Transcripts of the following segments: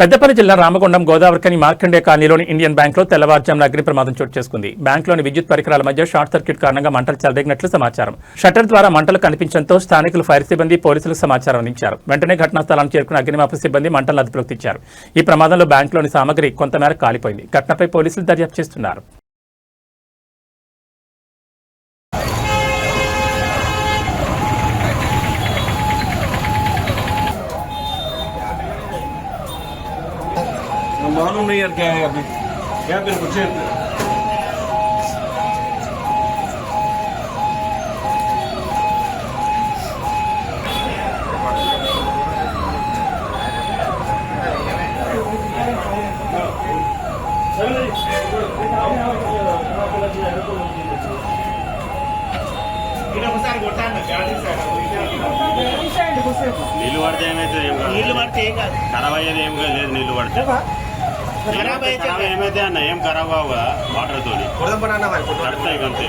పెద్దపల్లి జిల్లా రామగుండం గోదావరికని మార్కండే కాలనీలోని ఇండియన్ బ్యాంక్లో తెల్లవారుజామున అగ్ని ప్రమాదం చోటు చేసుకుంది. బ్యాంక్లోని విద్యుత్ పరికరాల మధ్య షార్ట్ సర్క్యూట్ కారణంగా మంటలు చెలరేగినట్లు సమాచారం. షట్టర్ ద్వారా మంటలు కనిపించడంతో స్థానికులు ఫైర్ సిబ్బంది పోలీసులకు సమాచారం అందించారు. వెంటనే ఘటనా స్థలానికి చేరుకున్న అగ్నిమాపక సిబ్బంది మంటలను అదుపులోకి తెచ్చారు. ఈ ప్రమాదంలో బ్యాంక్లోని సామగ్రి కొంతమేర కాలిపోయింది. ఘటనపై పోలీసులు దర్యాప్తు చేస్తున్నారు. मालूम नहीं यार क्या है अभी क्या फिर कुछ నీళ్లు పడితే ఏమైతే ఖరాబ్ అయ్యేది ఏం లేదు. నీళ్లు పడితే ఖరాబ్ ఏమైతే అన్న ఏం ఖరాబ్ కావు కదా వాటర్ తోని పడతాయి అంతే.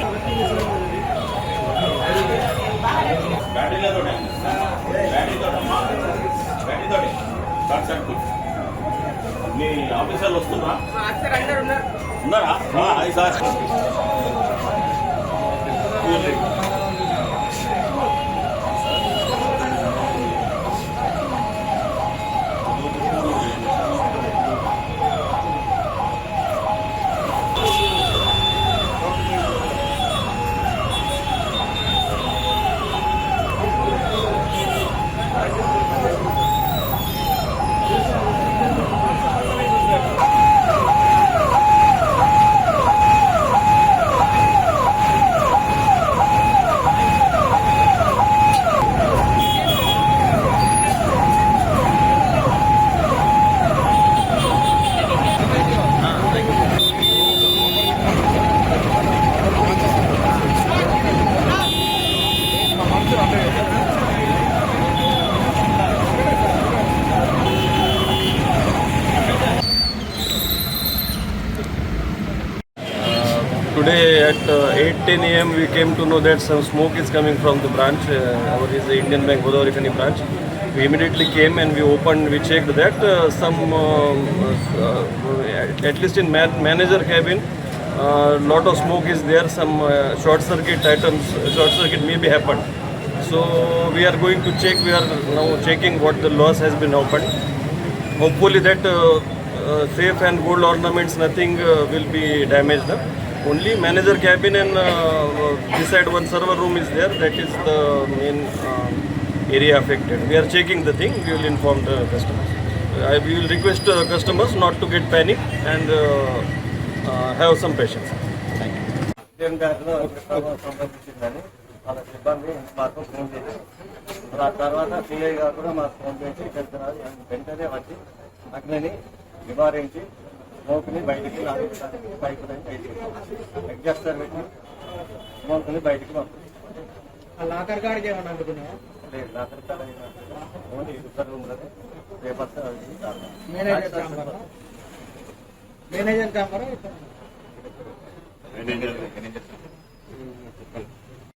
మీ ఆఫీసర్లు వస్తున్నా ఉన్నారా? అది sir Today at 8:10 a.m. we came to know that some smoke is coming from the branch. Our is the Indian Bank Godavarikani branch. We immediately came and we opened. We checked that at least in manager cabin, lot of smoke is there. Some short circuit items, short circuit may be happened. So we are going to check. We are now checking what the loss has been opened. Hopefully that safe and gold ornaments, nothing will be damaged. Only manager cabin and beside one server room is there. That is the main area affected. We are checking the thing. We will inform the customers. We will request customers not to get panic and have some patience. Thank you. వాళ్ళ సిబ్బంది మాకు phone చేసి ఆ తర్వాత CI గారు కూడా మాకు phone చేసి వెళ్తున్నారు. వెంటనే వచ్చి అగ్నిని నివారించి స్మోక్ని బయటికి లాగడానికి పైపులని బయటికి ఎగ్జాస్టర్ పెట్టి స్మోక్ని బయటికి పంపిస్తాం. లాకర్ కార్డ్కి ఏమన్నా అనుకున్నావా? లేదు, లాకర్ కార్డ్ ఓన్లీ రిపేర్ రూమ్లోనే పేపర్స్ మేనేజర్ ఛాంబరా